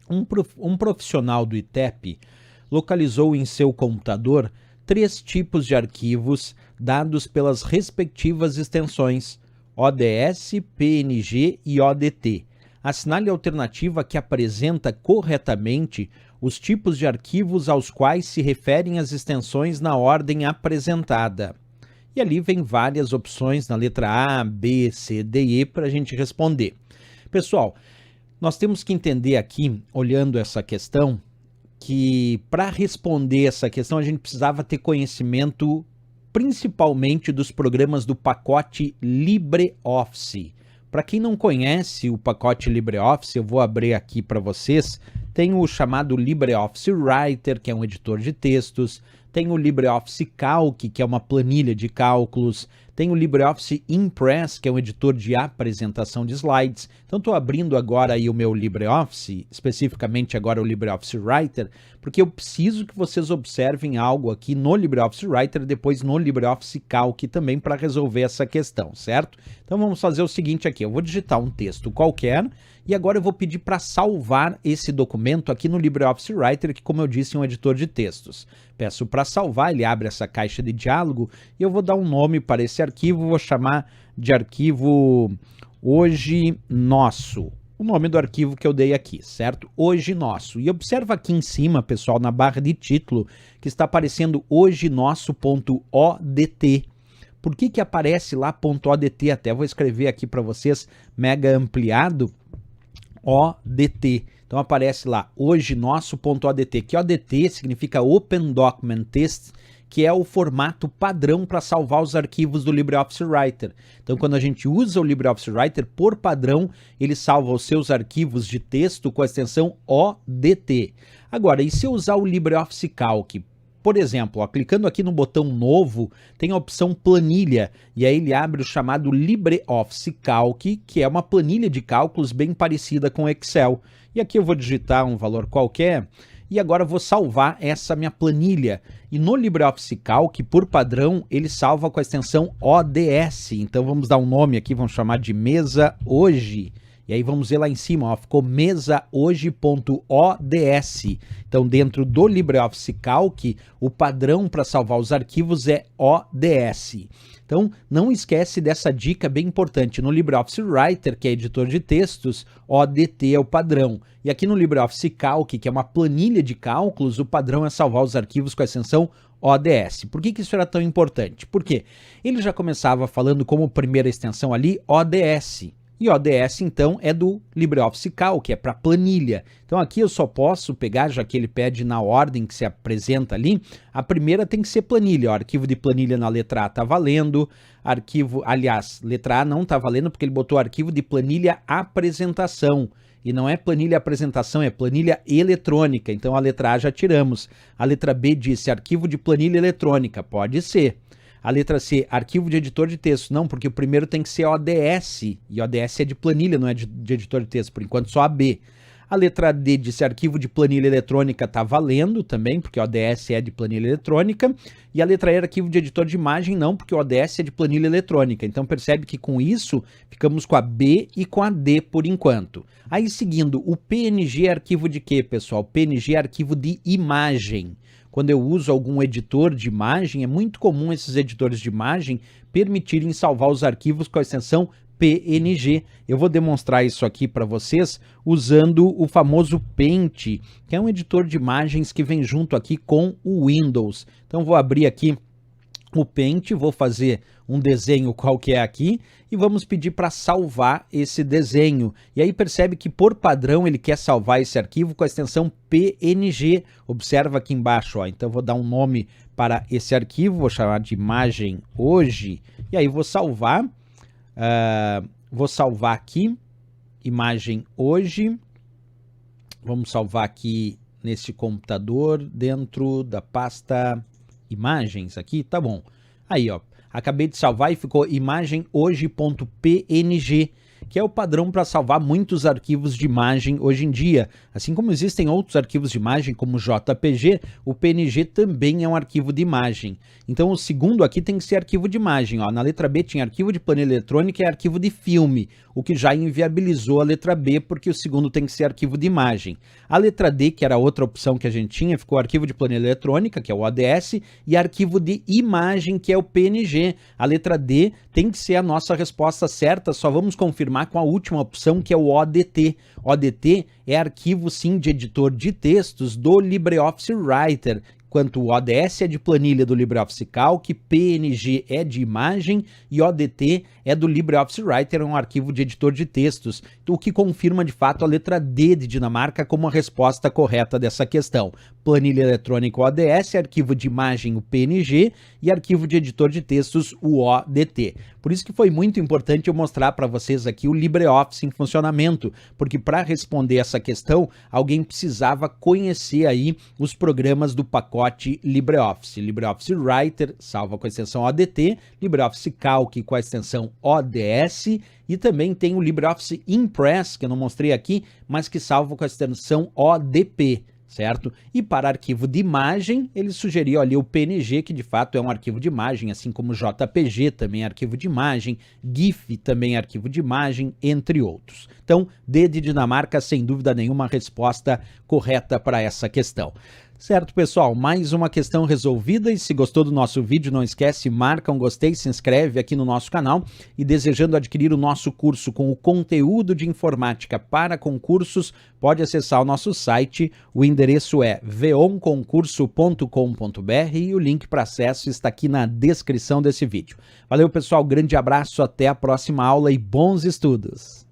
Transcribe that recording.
Um profissional do ITEP localizou em seu computador 3 tipos de arquivos dados pelas respectivas extensões ODS, PNG e ODT. Assinale a alternativa que apresenta corretamente os tipos de arquivos aos quais se referem as extensões na ordem apresentada. E ali vem várias opções na letra A, B, C, D e E para a gente responder. Pessoal, nós temos que entender aqui, olhando essa questão, que para responder essa questão a gente precisava ter conhecimento principalmente dos programas do pacote LibreOffice. Para quem não conhece o pacote LibreOffice, eu vou abrir aqui para vocês. Tem o chamado LibreOffice Writer, que é um editor de textos. Tem o LibreOffice Calc, que é uma planilha de cálculos. Tem o LibreOffice Impress, que é um editor de apresentação de slides. Então estou abrindo agora aí o meu LibreOffice, especificamente agora o LibreOffice Writer, porque eu preciso que vocês observem algo aqui no LibreOffice Writer, depois no LibreOffice Calc também para resolver essa questão, certo? Então vamos fazer o seguinte aqui, eu vou digitar um texto qualquer e agora eu vou pedir para salvar esse documento aqui no LibreOffice Writer, que como eu disse é um editor de textos. Peço para salvar, ele abre essa caixa de diálogo e eu vou dar um nome para esse arquivo, vou chamar de arquivo Hoje Nosso. O nome do arquivo que eu dei aqui, certo? Hoje Nosso. E observa aqui em cima, pessoal, na barra de título, que está aparecendo hojenosso.odt. Por que aparece lá .odt? Até vou escrever aqui para vocês, mega ampliado, ODT. Então aparece lá, hojenosso.odt, que ODT significa Open Document Text, que é o formato padrão para salvar os arquivos do LibreOffice Writer. Então, quando a gente usa o LibreOffice Writer, por padrão, ele salva os seus arquivos de texto com a extensão ODT. Agora, e se eu usar o LibreOffice Calc? Por exemplo, ó, clicando aqui no botão novo, tem a opção planilha, e aí ele abre o chamado LibreOffice Calc, que é uma planilha de cálculos bem parecida com o Excel. E aqui eu vou digitar um valor qualquer, e agora eu vou salvar essa minha planilha. E no LibreOffice Calc, por padrão, ele salva com a extensão ODS. Então vamos dar um nome aqui, vamos chamar de Mesa Hoje. E aí vamos ver lá em cima, ó, ficou mesahoje.ods. Então dentro do LibreOffice Calc, o padrão para salvar os arquivos é ODS. Então não esquece dessa dica bem importante. No LibreOffice Writer, que é editor de textos, ODT é o padrão. E aqui no LibreOffice Calc, que é uma planilha de cálculos, o padrão é salvar os arquivos com a extensão ODS. Por que isso era tão importante? Porque ele já começava falando como primeira extensão ali ODS. E ODS, então, é do LibreOffice Calc, que é para planilha. Então aqui eu só posso pegar, já que ele pede na ordem que se apresenta ali, a primeira tem que ser planilha. O arquivo de planilha na letra A está valendo, letra A não está valendo porque ele botou arquivo de planilha apresentação. E não é planilha apresentação, é planilha eletrônica. Então a letra A já tiramos. A letra B disse arquivo de planilha eletrônica, pode ser. A letra C, arquivo de editor de texto. Não, porque o primeiro tem que ser ODS. E ODS é de planilha, não é de editor de texto. Por enquanto, só a B. A letra D disse arquivo de planilha eletrônica está valendo também, porque ODS é de planilha eletrônica. E a letra E, arquivo de editor de imagem, não, porque o ODS é de planilha eletrônica. Então, percebe que com isso, ficamos com a B e com a D por enquanto. Aí, seguindo, o PNG é arquivo de quê, pessoal? PNG é arquivo de imagem. Quando eu uso algum editor de imagem, é muito comum esses editores de imagem permitirem salvar os arquivos com a extensão PNG. Eu vou demonstrar isso aqui para vocês usando o famoso Paint, que é um editor de imagens que vem junto aqui com o Windows. Então vou abrir aqui o Paint, vou fazer um desenho qualquer aqui e vamos pedir para salvar esse desenho. E aí percebe que por padrão ele quer salvar esse arquivo com a extensão PNG. Observa aqui embaixo, ó. Então vou dar um nome para esse arquivo, vou chamar de imagem hoje e aí vou salvar. Vou salvar aqui imagem hoje. Vamos salvar aqui nesse computador dentro da pasta imagens aqui, tá bom. Aí, ó, acabei de salvar e ficou imagem hoje.png. que é o padrão para salvar muitos arquivos de imagem hoje em dia. Assim como existem outros arquivos de imagem, como o JPG, o PNG também é um arquivo de imagem. Então o segundo aqui tem que ser arquivo de imagem. Ó. Na letra B tinha arquivo de planilha eletrônica e arquivo de filme, o que já inviabilizou a letra B, porque o segundo tem que ser arquivo de imagem. A letra D, que era outra opção que a gente tinha, ficou arquivo de planilha eletrônica, que é o ODS, e arquivo de imagem, que é o PNG. A letra D tem que ser a nossa resposta certa, só vamos confirmar com a última opção, que é o ODT. ODT é arquivo, sim, de editor de textos do LibreOffice Writer, enquanto o ODS é de planilha do LibreOffice Calc, PNG é de imagem e ODT é do LibreOffice Writer, é um arquivo de editor de textos, o que confirma de fato a letra D de Dinamarca como a resposta correta dessa questão. Planilha eletrônica, o ODS, arquivo de imagem, o PNG, e arquivo de editor de textos, o ODT. Por isso que foi muito importante eu mostrar para vocês aqui o LibreOffice em funcionamento, porque para responder essa questão, alguém precisava conhecer aí os programas do pacote LibreOffice. LibreOffice Writer, salva com a extensão ODT, LibreOffice Calc com a extensão ODS, e também tem o LibreOffice Impress, que eu não mostrei aqui, mas que salva com a extensão ODP. Certo? E para arquivo de imagem, ele sugeriu ali o PNG, que de fato é um arquivo de imagem, assim como o JPG também é arquivo de imagem, GIF também é arquivo de imagem, entre outros. Então, D de Dinamarca, sem dúvida nenhuma, a resposta correta para essa questão. Certo, pessoal? Mais uma questão resolvida, e se gostou do nosso vídeo, não esquece, marca um gostei, se inscreve aqui no nosso canal, e desejando adquirir o nosso curso com o conteúdo de informática para concursos, pode acessar o nosso site, o endereço é veonconcurso.com.br e o link para acesso está aqui na descrição desse vídeo. Valeu, pessoal, grande abraço, até a próxima aula e bons estudos!